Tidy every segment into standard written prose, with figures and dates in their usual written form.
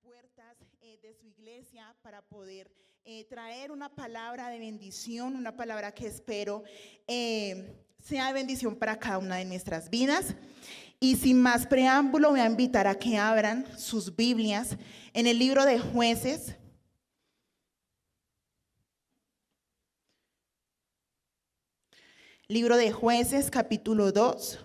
puertas de su iglesia para poder traer una palabra de bendición, una palabra que espero sea de bendición para cada una de nuestras vidas. Y sin más preámbulo, voy a invitar a que abran sus Biblias en el libro de Jueces. Libro de Jueces, capítulo 2.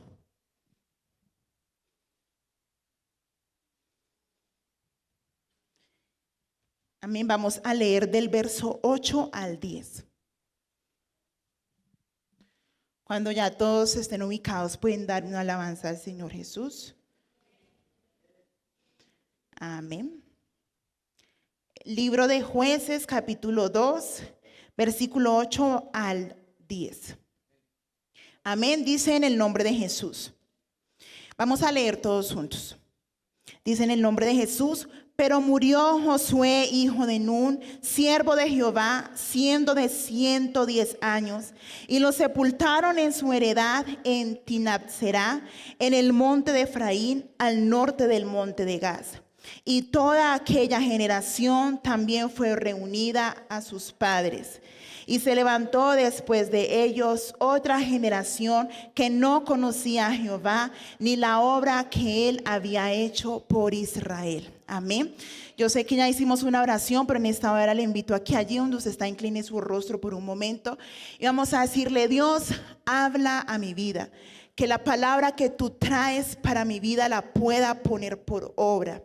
Amén. Vamos a leer del verso 8 al 10. Cuando ya todos estén ubicados, pueden dar una alabanza al Señor Jesús. Amén. Libro de Jueces, capítulo 2, versículo 8 al 10. Amén. Dice en el nombre de Jesús. Vamos a leer todos juntos. Dice en el nombre de Jesús: pero murió Josué, hijo de Nun, siervo de Jehová, siendo de 110 años, y lo sepultaron en su heredad en Timnat-Será, en el monte de Efraín, al norte del monte de Gaz. Y toda aquella generación también fue reunida a sus padres. Y se levantó después de ellos otra generación que no conocía a Jehová, ni la obra que él había hecho por Israel. Amén. Yo sé que ya hicimos una oración, pero en esta hora le invito a que allí donde usted está incline su rostro por un momento y vamos a decirle: Dios, habla a mi vida, que la palabra que tú traes para mi vida la pueda poner por obra.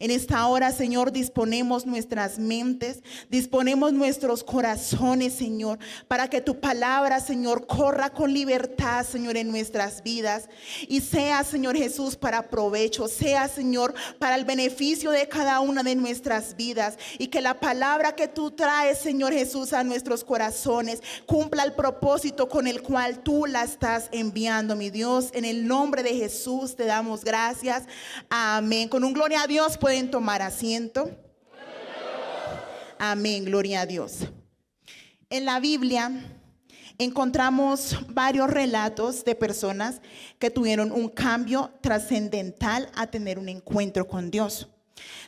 En esta hora, Señor, disponemos nuestras mentes, disponemos nuestros corazones, Señor, para que tu palabra, Señor, corra con libertad, Señor, en nuestras vidas y sea, Señor Jesús, para provecho, sea, Señor, para el beneficio de cada una de nuestras vidas, y que la palabra que tú traes, Señor Jesús, a nuestros corazones cumpla el propósito con el cual tú la estás enviando, mi Dios. En el nombre de Jesús te damos gracias. Amén. Con un gloria a Dios pueden tomar asiento. Amén, gloria a Dios. En la Biblia encontramos varios relatos de personas que tuvieron un cambio trascendental a tener un encuentro con Dios.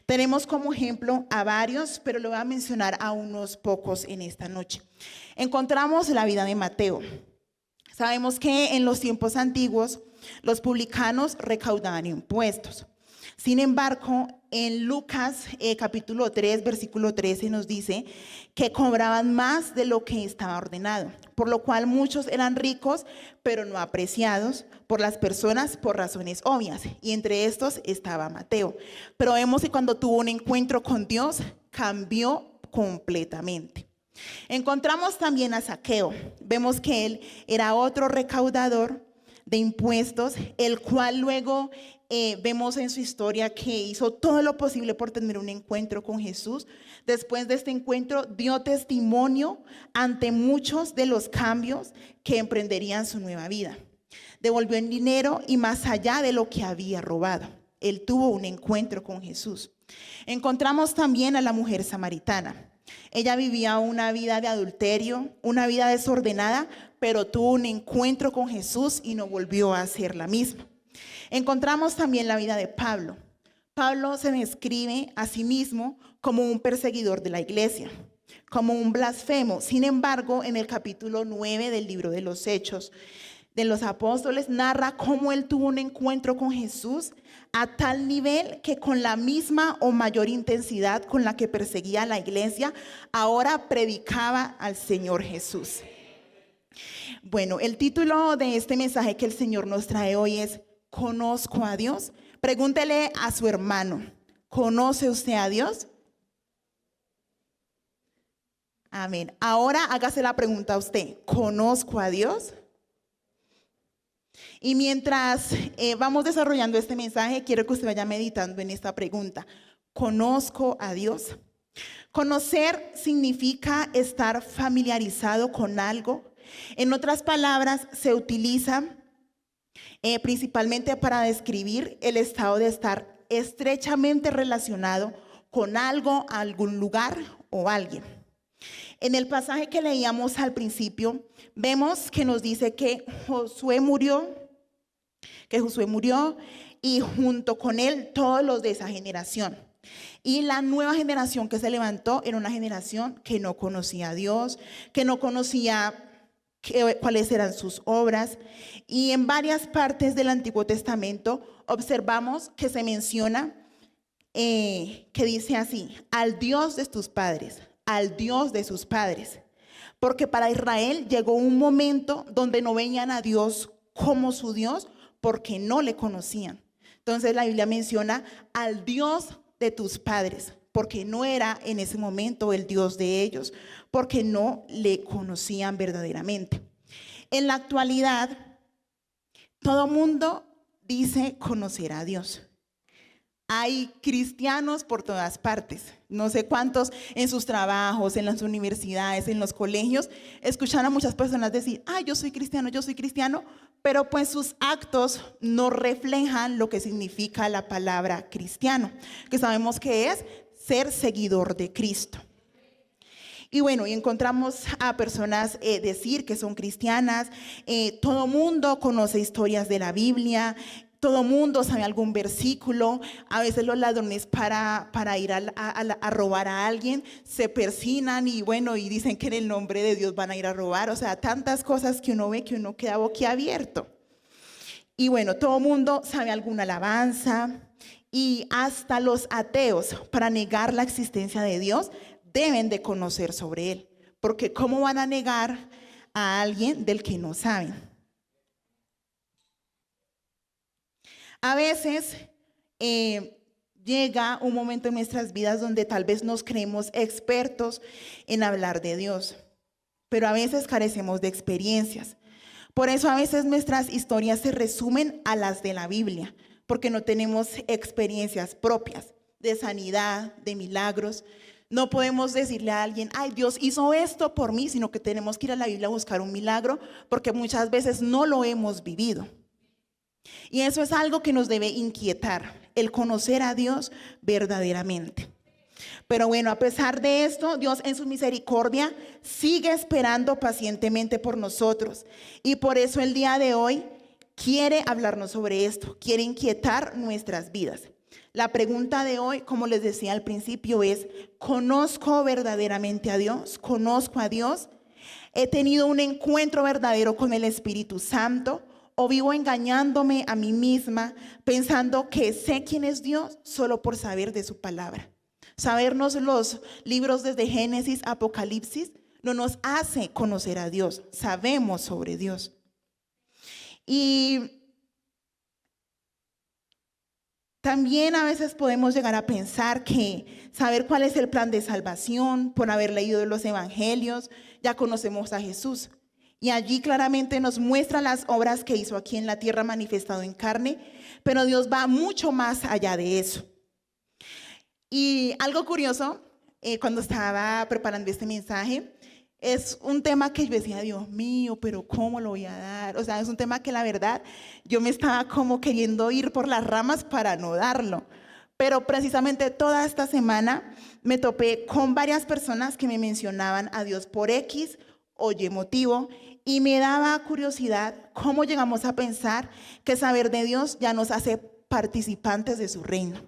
Tenemos como ejemplo a varios, pero le voy a mencionar a unos pocos en esta noche. Encontramos la vida de Mateo. Sabemos que en los tiempos antiguos los publicanos recaudaban impuestos. Sin embargo, en Lucas capítulo 3, versículo 13 nos dice que cobraban más de lo que estaba ordenado, por lo cual muchos eran ricos, pero no apreciados por las personas por razones obvias. Y entre estos estaba Mateo. Pero vemos que cuando tuvo un encuentro con Dios, cambió completamente. Encontramos también a Zaqueo. Vemos que él era otro recaudador de impuestos, el cual luego vemos en su historia que hizo todo lo posible por tener un encuentro con Jesús. Después de este encuentro dio testimonio ante muchos de los cambios que emprenderían su nueva vida. Devolvió el dinero y más allá de lo que había robado. Él tuvo un encuentro con Jesús. Encontramos también a la mujer samaritana. Ella vivía una vida de adulterio, una vida desordenada, pero tuvo un encuentro con Jesús y no volvió a ser la misma. Encontramos también la vida de Pablo. Pablo se describe a sí mismo como un perseguidor de la iglesia, como un blasfemo. Sin embargo, en el capítulo 9 del libro de los Hechos de los Apóstoles narra cómo él tuvo un encuentro con Jesús a tal nivel que con la misma o mayor intensidad con la que perseguía a la iglesia, ahora predicaba al Señor Jesús. Bueno, el título de este mensaje que el Señor nos trae hoy es: ¿conozco a Dios? Pregúntele a su hermano: ¿conoce usted a Dios? Amén. Ahora hágase la pregunta a usted: ¿conozco a Dios? Y mientras vamos desarrollando este mensaje, quiero que usted vaya meditando en esta pregunta: ¿conozco a Dios? Conocer significa estar familiarizado con algo. En otras palabras, se utiliza principalmente para describir el estado de estar estrechamente relacionado con algo, algún lugar o alguien. En el pasaje que leíamos al principio, vemos que nos dice que Josué murió y junto con él todos los de esa generación. Y la nueva generación que se levantó era una generación que no conocía a Dios, que no conocía cuáles eran sus obras. Y en varias partes del Antiguo Testamento observamos que se menciona que dice así: al Dios de tus padres, al Dios de sus padres. Porque para Israel llegó un momento donde no veían a Dios como su Dios porque no le conocían. Entonces la Biblia menciona al Dios de tus padres, porque no era en ese momento el Dios de ellos, porque no le conocían verdaderamente. En la actualidad, todo mundo dice conocer a Dios. Hay cristianos por todas partes. No sé cuántos en sus trabajos, en las universidades, en los colegios, escuchan a muchas personas decir: yo soy cristiano, pero pues sus actos no reflejan lo que significa la palabra cristiano, que sabemos que es ser seguidor de Cristo. Y bueno, y encontramos a personas decir que son cristianas. Todo mundo conoce historias de la Biblia. Todo mundo sabe algún versículo. A veces los ladrones para ir a robar a alguien se persignan y bueno, y dicen que en el nombre de Dios van a ir a robar. O sea, tantas cosas que uno ve que uno queda boquiabierto. Y bueno, todo mundo sabe alguna alabanza. Y hasta los ateos, para negar la existencia de Dios, deben de conocer sobre Él. Porque ¿cómo van a negar a alguien del que no saben? A veces llega un momento en nuestras vidas donde tal vez nos creemos expertos en hablar de Dios, pero a veces carecemos de experiencias. Por eso a veces nuestras historias se resumen a las de la Biblia, porque no tenemos experiencias propias de sanidad, de milagros. No podemos decirle a alguien: Dios hizo esto por mí, sino que tenemos que ir a la Biblia a buscar un milagro, porque muchas veces no lo hemos vivido. Y eso es algo que nos debe inquietar, el conocer a Dios verdaderamente. Pero bueno, a pesar de esto, Dios en su misericordia sigue esperando pacientemente por nosotros. Y por eso el día de hoy quiere hablarnos sobre esto, quiere inquietar nuestras vidas. La pregunta de hoy, como les decía al principio, es: ¿conozco verdaderamente a Dios? ¿Conozco a Dios? ¿He tenido un encuentro verdadero con el Espíritu Santo? ¿O vivo engañándome a mí misma, pensando que sé quién es Dios solo por saber de su palabra? Sabernos los libros desde Génesis a Apocalipsis no nos hace conocer a Dios, sabemos sobre Dios. Y también a veces podemos llegar a pensar que saber cuál es el plan de salvación, por haber leído los evangelios, ya conocemos a Jesús. Y allí claramente nos muestra las obras que hizo aquí en la tierra manifestado en carne, pero Dios va mucho más allá de eso. Y algo curioso, cuando estaba preparando este mensaje, es un tema que yo decía: Dios mío, pero ¿cómo lo voy a dar? O sea, es un tema que la verdad yo me estaba como queriendo ir por las ramas para no darlo. Pero precisamente toda esta semana me topé con varias personas que me mencionaban a Dios por X o Y motivo. Y me daba curiosidad cómo llegamos a pensar que saber de Dios ya nos hace participantes de su reino.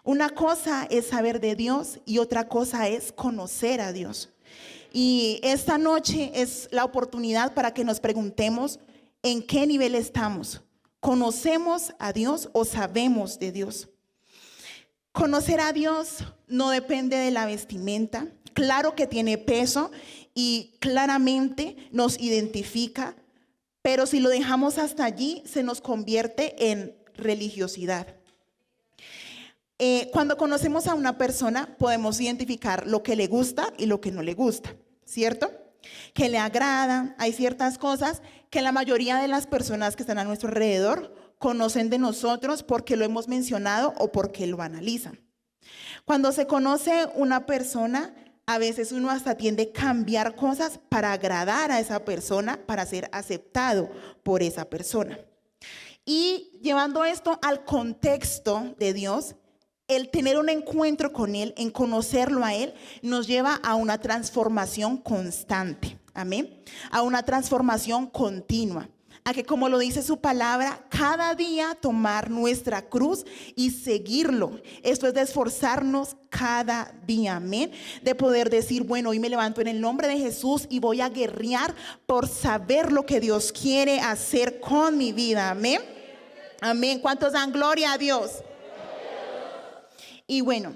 Una cosa es saber de Dios y otra cosa es conocer a Dios. Y esta noche es la oportunidad para que nos preguntemos en qué nivel estamos. ¿Conocemos a Dios o sabemos de Dios? Conocer a Dios no depende de la vestimenta. Claro que tiene peso y claramente nos identifica, pero si lo dejamos hasta allí, se nos convierte en religiosidad. Cuando conocemos a una persona, podemos identificar lo que le gusta y lo que no le gusta, ¿cierto? Que le agrada. Hay ciertas cosas que la mayoría de las personas que están a nuestro alrededor conocen de nosotros porque lo hemos mencionado o porque lo analizan. Cuando se conoce una persona, a veces uno hasta tiende a cambiar cosas para agradar a esa persona, para ser aceptado por esa persona. Y llevando esto al contexto de Dios, el tener un encuentro con Él, en conocerlo a Él, nos lleva a una transformación constante. Amén. A una transformación continua. a que, como lo dice su palabra, cada día tomar nuestra cruz y seguirlo. Esto es de esforzarnos cada día, amén. De poder decir, bueno, hoy me levanto en el nombre de Jesús y voy a guerrear por saber lo que Dios quiere hacer con mi vida, amén. Amén. ¿Cuántos dan gloria a Dios? Y bueno,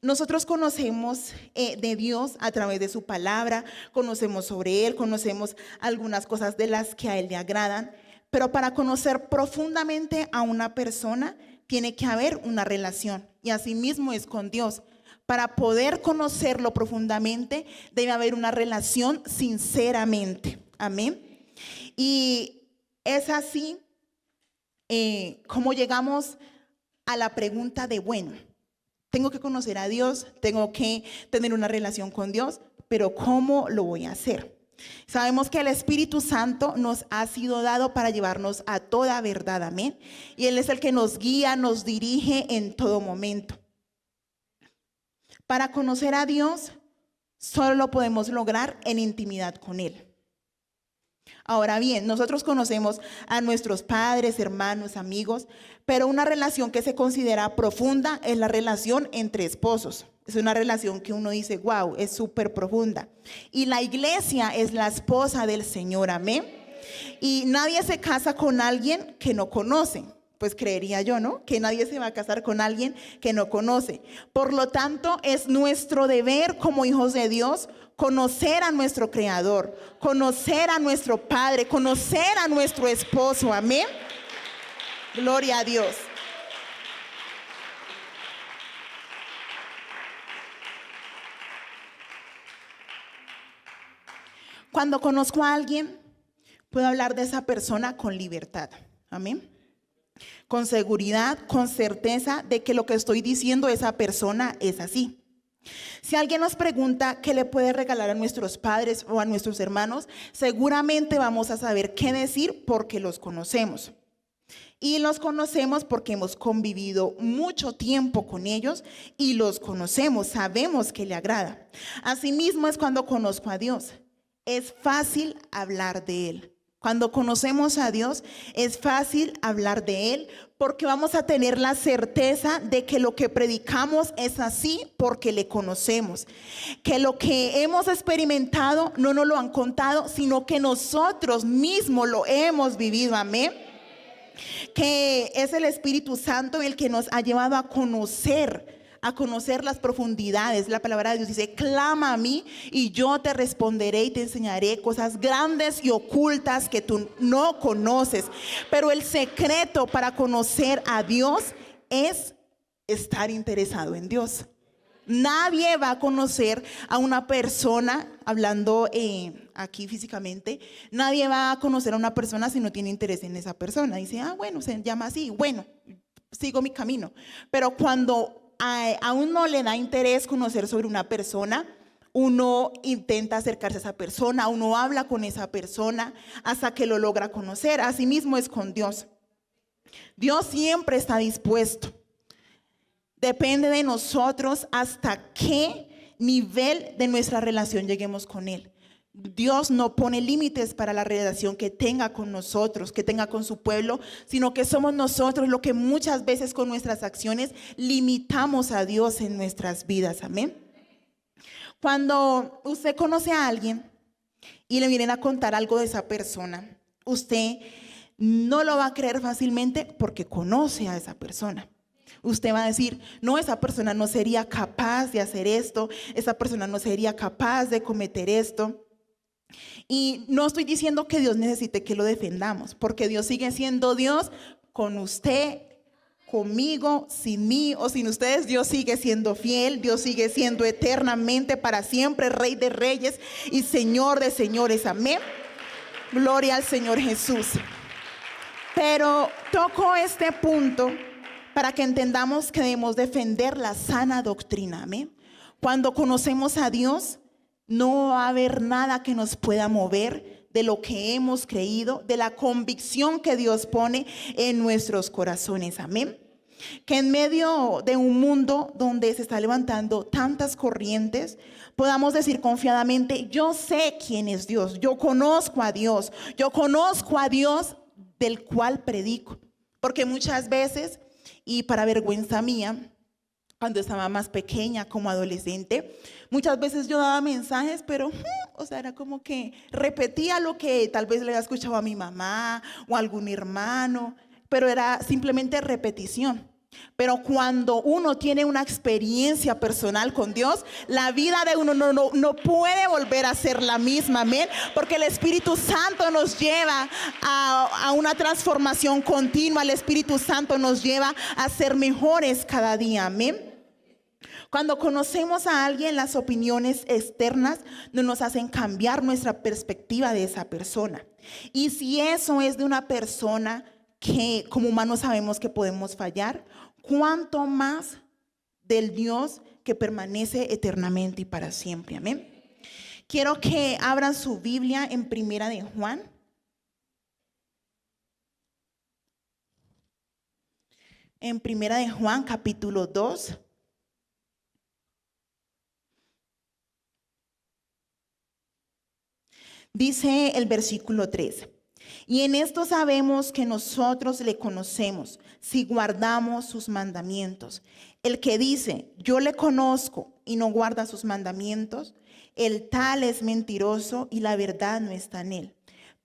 nosotros conocemos de Dios a través de su palabra, conocemos sobre Él, conocemos algunas cosas de las que a Él le agradan, pero para conocer profundamente a una persona tiene que haber una relación, y así mismo es con Dios. Para poder conocerlo profundamente debe haber una relación sinceramente, amén. Y es así como llegamos a la pregunta de, bueno, tengo que conocer a Dios, tengo que tener una relación con Dios, pero ¿cómo lo voy a hacer? Sabemos que el Espíritu Santo nos ha sido dado para llevarnos a toda verdad, amén. Y Él es el que nos guía, nos dirige en todo momento. Para conocer a Dios, solo lo podemos lograr en intimidad con Él. Ahora bien, nosotros conocemos a nuestros padres, hermanos, amigos, pero una relación que se considera profunda es la relación entre esposos. Es una relación que uno dice, wow, es súper profunda. Y la iglesia es la esposa del Señor, amén. Y nadie se casa con alguien que no conoce. Pues creería yo, ¿no? Que nadie se va a casar con alguien que no conoce. Por lo tanto, es nuestro deber como hijos de Dios conocer a nuestro Creador, conocer a nuestro Padre, conocer a nuestro esposo, amén. Gloria a Dios. Cuando conozco a alguien, puedo hablar de esa persona con libertad, amén. Con seguridad, con certeza de que lo que estoy diciendo esa persona es así. Si alguien nos pregunta qué le puede regalar a nuestros padres o a nuestros hermanos, seguramente vamos a saber qué decir porque los conocemos. Y los conocemos porque hemos convivido mucho tiempo con ellos y los conocemos, sabemos que le agrada. Asimismo es cuando conozco a Dios. Es fácil hablar de Él. Cuando conocemos a Dios es fácil hablar de Él porque vamos a tener la certeza de que lo que predicamos es así porque le conocemos. Que lo que hemos experimentado no nos lo han contado, sino que nosotros mismos lo hemos vivido, amén. Que es el Espíritu Santo el que nos ha llevado a conocer las profundidades. La palabra de Dios dice, clama a mí y yo te responderé y te enseñaré cosas grandes y ocultas que tú no conoces. Pero el secreto para conocer a Dios es estar interesado en Dios. Nadie va a conocer a una persona, hablando aquí físicamente, nadie va a conocer a una persona si no tiene interés en esa persona. Dice, bueno, se llama así, bueno, sigo mi camino. Pero cuando a uno le da interés conocer sobre una persona, uno intenta acercarse a esa persona, uno habla con esa persona hasta que lo logra conocer. Así mismo es con Dios. Dios siempre está dispuesto. Depende de nosotros hasta qué nivel de nuestra relación lleguemos con Él. Dios no pone límites para la relación que tenga con nosotros, que tenga con su pueblo, sino que somos nosotros lo que muchas veces con nuestras acciones limitamos a Dios en nuestras vidas, amén. Cuando usted conoce a alguien y le vienen a contar algo de esa persona, usted no lo va a creer fácilmente porque conoce a esa persona. Usted va a decir, no, esa persona no sería capaz de hacer esto, esa persona no sería capaz de cometer esto. Y no estoy diciendo que Dios necesite que lo defendamos, porque Dios sigue siendo Dios con usted, conmigo, sin mí o sin ustedes. Dios sigue siendo fiel, Dios sigue siendo eternamente para siempre Rey de reyes y Señor de señores, amén. Gloria al Señor Jesús. Pero toco este punto para que entendamos que debemos defender la sana doctrina, amén. Cuando conocemos a Dios, no va a haber nada que nos pueda mover de lo que hemos creído, de la convicción que Dios pone en nuestros corazones, amén. Que en medio de un mundo donde se está levantando tantas corrientes, podamos decir confiadamente, yo sé quién es Dios, yo conozco a Dios, del cual predico. Porque muchas veces, y para vergüenza mía, cuando estaba más pequeña como adolescente, muchas veces yo daba mensajes, pero o sea, era como que repetía lo que tal vez le había escuchado a mi mamá o a algún hermano, pero era simplemente repetición. Pero cuando uno tiene una experiencia personal con Dios, la vida de uno no puede volver a ser la misma, amén, porque el Espíritu Santo nos lleva a una transformación continua. El Espíritu Santo nos lleva a ser mejores cada día, amén. Cuando conocemos a alguien, las opiniones externas no nos hacen cambiar nuestra perspectiva de esa persona. Y si eso es de una persona que como humanos sabemos que podemos fallar, cuánto más del Dios que permanece eternamente y para siempre, amén. Quiero que abran su Biblia en Primera de Juan. En Primera de Juan, capítulo 2. Dice el versículo 3. Y en esto sabemos que nosotros le conocemos, si guardamos sus mandamientos. El que dice, yo le conozco y no guarda sus mandamientos, el tal es mentiroso y la verdad no está en él.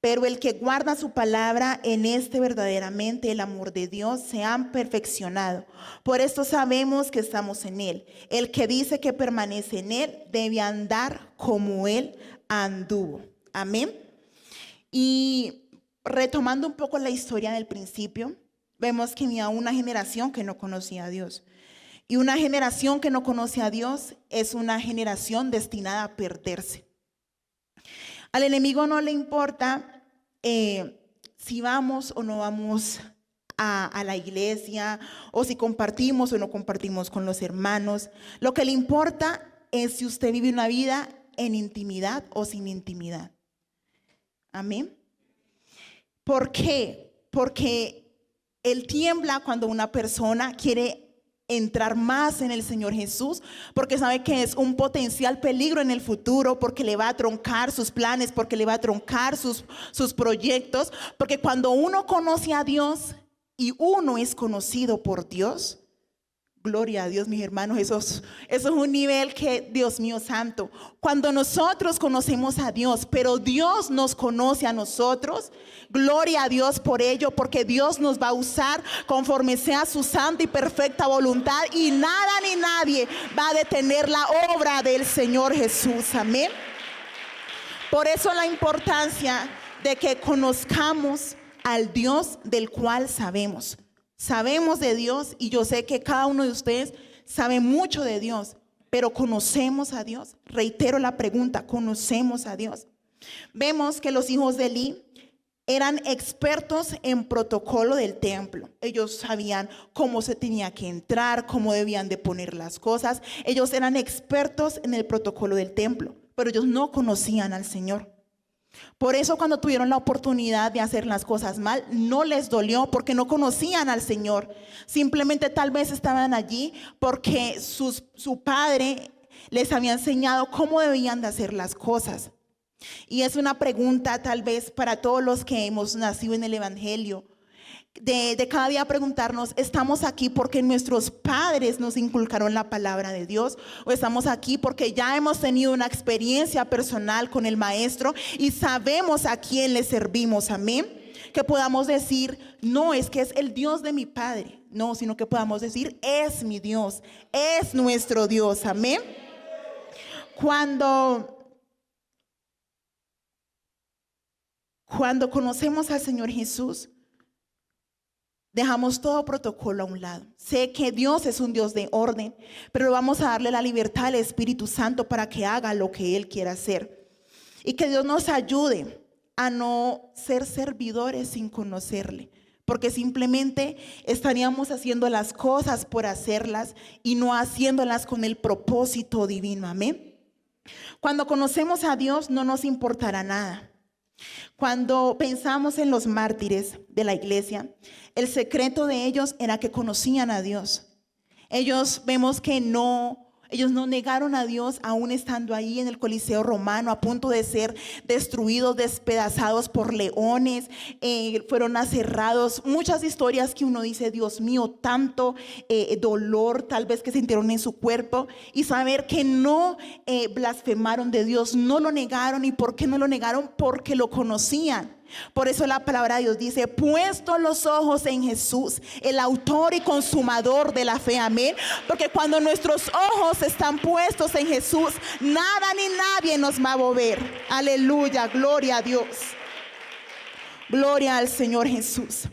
Pero el que guarda su palabra, en este verdaderamente el amor de Dios se ha perfeccionado. Por esto sabemos que estamos en él. El que dice que permanece en él debe andar como él anduvo. Amén. Y retomando un poco la historia del principio, vemos que había una generación que no conocía a Dios. Y una generación que no conoce a Dios es una generación destinada a perderse. Al enemigo no le importa si vamos o no vamos a la iglesia, o si compartimos o no compartimos con los hermanos. Lo que le importa es si usted vive una vida en intimidad o sin intimidad. Amén. ¿Por qué? Porque él tiembla cuando una persona quiere entrar más en el Señor Jesús, porque sabe que es un potencial peligro en el futuro, porque le va a truncar sus planes, porque le va a truncar sus proyectos, porque cuando uno conoce a Dios y uno es conocido por Dios, gloria a Dios, mis hermanos, eso es un nivel que, Dios mío santo, cuando nosotros conocemos a Dios, pero Dios nos conoce a nosotros, gloria a Dios por ello, porque Dios nos va a usar conforme sea su santa y perfecta voluntad, y nada ni nadie va a detener la obra del Señor Jesús, amén. Por eso la importancia de que conozcamos al Dios del cual sabemos. Sabemos de Dios, y yo sé que cada uno de ustedes sabe mucho de Dios, pero ¿conocemos a Dios? Reitero la pregunta, ¿conocemos a Dios? Vemos que los hijos de Elí eran expertos en protocolo del templo. Ellos sabían cómo se tenía que entrar, cómo debían de poner las cosas. Ellos eran expertos en el protocolo del templo, pero ellos no conocían al Señor. Por eso cuando tuvieron la oportunidad de hacer las cosas mal, no les dolió, porque no conocían al Señor. Simplemente tal vez estaban allí porque su padre les había enseñado cómo debían de hacer las cosas. Y es una pregunta tal vez para todos los que hemos nacido en el Evangelio, de cada día preguntarnos, ¿estamos aquí porque nuestros padres nos inculcaron la palabra de Dios? ¿O estamos aquí porque ya hemos tenido una experiencia personal con el Maestro y sabemos a quién le servimos? Amén. Que podamos decir, no es que es el Dios de mi padre, no, sino que podamos decir, es mi Dios, es nuestro Dios. Amén. Cuando conocemos al Señor Jesús, dejamos todo protocolo a un lado. Sé que Dios es un Dios de orden, pero vamos a darle la libertad al Espíritu Santo para que haga lo que Él quiera hacer. Y que Dios nos ayude a no ser servidores sin conocerle, porque simplemente estaríamos haciendo las cosas por hacerlas y no haciéndolas con el propósito divino. Amén. Cuando conocemos a Dios no nos importará nada. Cuando pensamos en los mártires de la iglesia, el secreto de ellos era que conocían a Dios. Ellos vemos que ellos no negaron a Dios aún estando ahí en el Coliseo Romano, a punto de ser destruidos, despedazados por leones, fueron aserrados. Muchas historias que uno dice, Dios mío, tanto dolor tal vez que sintieron en su cuerpo, y saber que no blasfemaron de Dios, no lo negaron. ¿Y por qué no lo negaron? Porque lo conocían. Por eso la palabra de Dios dice, puesto los ojos en Jesús, el autor y consumador de la fe, amén. Porque cuando nuestros ojos están puestos en Jesús, nada ni nadie nos va a mover. Aleluya, gloria a Dios. Gloria al Señor Jesús.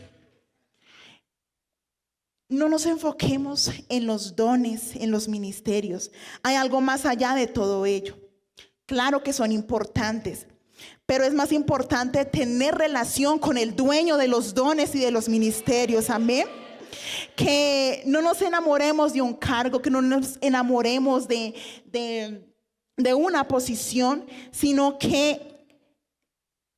No nos enfoquemos en los dones, en los ministerios. Hay algo más allá de todo ello. Claro que son importantes, pero es más importante tener relación con el dueño de los dones y de los ministerios, amén. Que no nos enamoremos de un cargo, que no nos enamoremos de una posición, sino que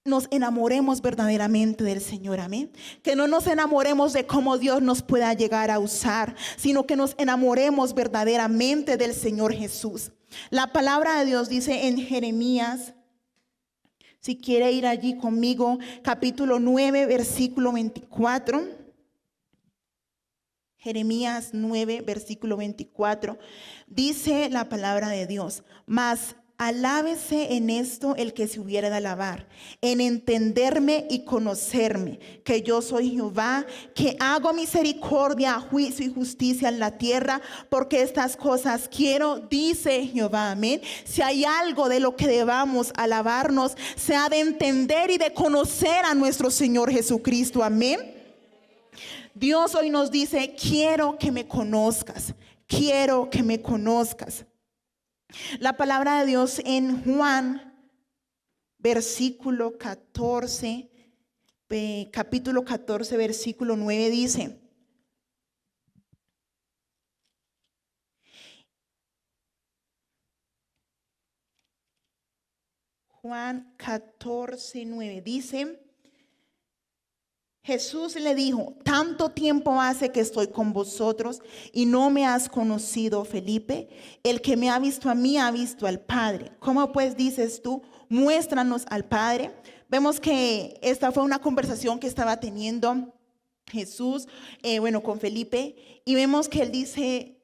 nos enamoremos verdaderamente del Señor, amén. Que no nos enamoremos de cómo Dios nos pueda llegar a usar, sino que nos enamoremos verdaderamente del Señor Jesús. La palabra de Dios dice en Jeremías, si quiere ir allí conmigo, capítulo 9, versículo 24. Jeremías 9, versículo 24. Dice la palabra de Dios, mas alábese en esto el que se hubiera de alabar, en entenderme y conocerme, que yo soy Jehová, que hago misericordia, juicio y justicia en la tierra, porque estas cosas quiero, dice Jehová, amén. Si hay algo de lo que debamos alabarnos, sea de entender y de conocer a nuestro Señor Jesucristo, amén. Dios hoy nos dice, quiero que me conozcas, quiero que me conozcas. La palabra de Dios en Juan, versículo 14, capítulo 14, versículo 9 dice, Juan 14, 9 dice, Jesús le dijo, tanto tiempo hace que estoy con vosotros y no me has conocido, Felipe. El que me ha visto a mí ha visto al Padre. ¿Cómo pues dices tú, muéstranos al Padre? Vemos que esta fue una conversación que estaba teniendo Jesús, con Felipe. Y vemos que él dice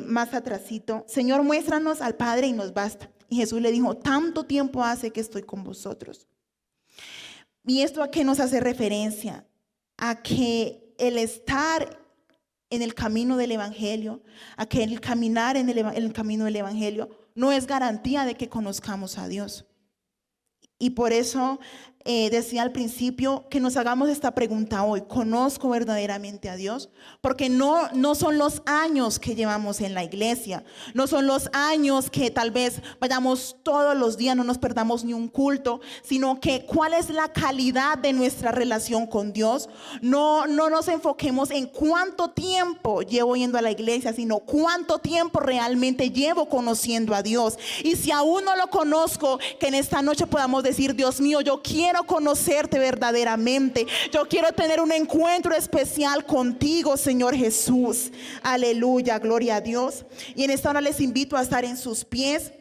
más atrasito, Señor, muéstranos al Padre y nos basta. Y Jesús le dijo, tanto tiempo hace que estoy con vosotros. ¿Y esto a qué nos hace referencia? A que el estar en el camino del Evangelio, a que el caminar en el camino del Evangelio no es garantía de que conozcamos a Dios. Y por eso decía al principio que nos hagamos esta pregunta hoy, ¿conozco verdaderamente a Dios? Porque no son los años que llevamos en la iglesia, no son los años que tal vez vayamos todos los días, no nos perdamos ni un culto, sino que cuál es la calidad de nuestra relación con Dios. No nos enfoquemos en cuánto tiempo llevo yendo a la iglesia, sino cuánto tiempo realmente llevo conociendo a Dios. Y si aún no lo conozco, que en esta noche podamos decir, Dios mío, yo quiero conocerte verdaderamente. Yo quiero tener un encuentro especial contigo, Señor Jesús. Aleluya, gloria a Dios. Y en esta hora les invito a estar en sus pies.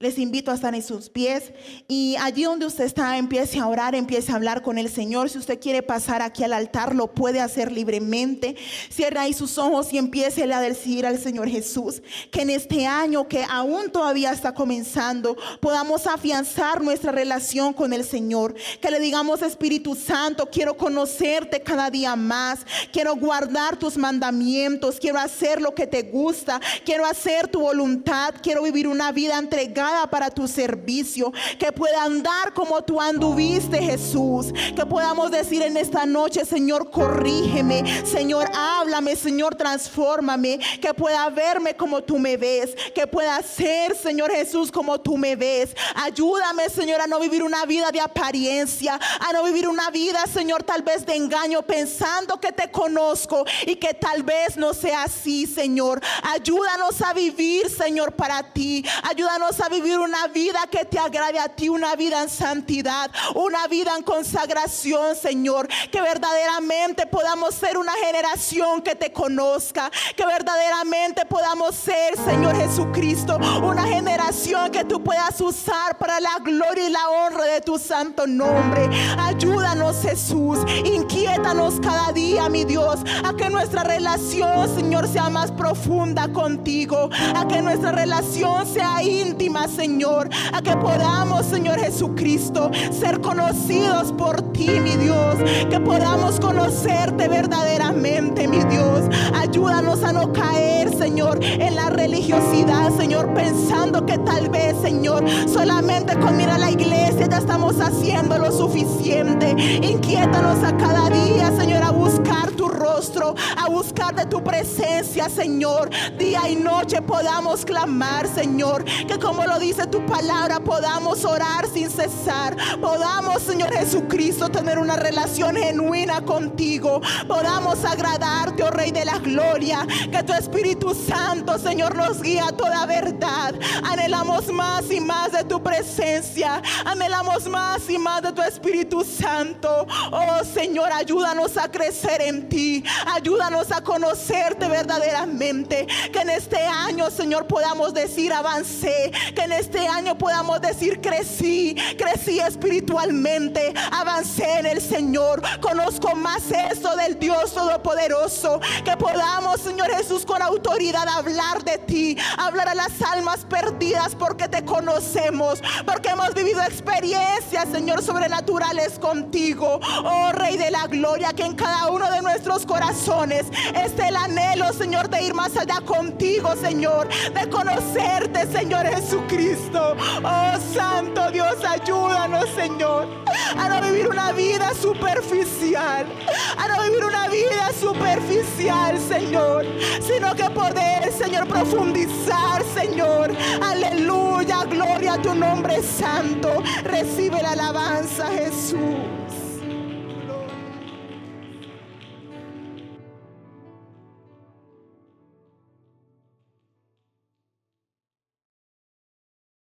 Les invito a estar en sus pies y allí donde usted está empiece a orar, empiece a hablar con el Señor. Si usted quiere pasar aquí al altar, lo puede hacer libremente. Cierra ahí sus ojos y empiece a decir al Señor Jesús que en este año que aún todavía está comenzando, podamos afianzar nuestra relación con el Señor. Que le digamos, Espíritu Santo, quiero conocerte cada día más. Quiero guardar tus mandamientos. Quiero hacer lo que te gusta. Quiero hacer tu voluntad. Quiero vivir una vida entregada para tu servicio, que pueda andar como tú anduviste, Jesús. Que podamos decir en esta noche, Señor, corrígeme, Señor, háblame, Señor, transfórmame. Que pueda verme como tú me ves, que pueda ser, Señor Jesús, como tú me ves. Ayúdame, Señor, a no vivir una vida de apariencia, a no vivir una vida, Señor, tal vez de engaño, pensando que te conozco y que tal vez no sea así, Señor. Ayúdanos a vivir, Señor, para ti. Ayúdanos a vivir vivir una vida que te agrade a ti, una vida en santidad, una vida en consagración, Señor. Que verdaderamente podamos ser una generación que te conozca, que verdaderamente podamos ser, Señor Jesucristo, una generación que tú puedas usar para la gloria y la honra de tu santo nombre. Ayúdanos, Jesús, inquiétanos cada día, mi Dios, a que nuestra relación, Señor, sea más profunda contigo, a que nuestra relación sea íntima, Señor, a que podamos, Señor Jesucristo, ser conocidos por ti, mi Dios, que podamos conocerte verdaderamente, mi Dios. Ayúdanos a no caer, Señor, en la religiosidad, Señor, pensando que tal vez, Señor, solamente con ir a la iglesia ya estamos haciendo lo suficiente. Inquiétanos a cada día, Señor, a buscar tu rostro, a buscar de tu presencia, Señor. Día y noche podamos clamar, Señor, que como lo dice tu palabra, podamos orar sin cesar, podamos, Señor Jesucristo, tener una relación genuina contigo, podamos agradarte, oh Rey de la Gloria. Que tu Espíritu Santo, Señor, nos guíe a toda verdad. Anhelamos más y más de tu presencia, anhelamos más y más de tu Espíritu Santo. Oh Señor, ayúdanos a crecer en ti, ayúdanos a conocerte verdaderamente. Que en este año, Señor, podamos decir avancé, que en este año podamos decir crecí espiritualmente, avancé en el Señor, conozco más eso del Dios Todopoderoso. Que podamos, Señor Jesús, con autoridad hablar de ti, hablar a las almas perdidas, porque te conocemos, porque hemos vivido experiencias, Señor, sobrenaturales contigo. Oh Rey de la Gloria, que en cada uno de nuestros corazones esté el anhelo, Señor, de ir más allá contigo, Señor, de conocerte, Señor Jesucristo. Oh Santo Dios, ayúdanos, Señor, a no vivir una vida superficial, a no vivir una vida superficial, Señor, sino que poder, Señor, profundizar, Señor. Aleluya, gloria a tu nombre santo. Recibe la alabanza, Jesús.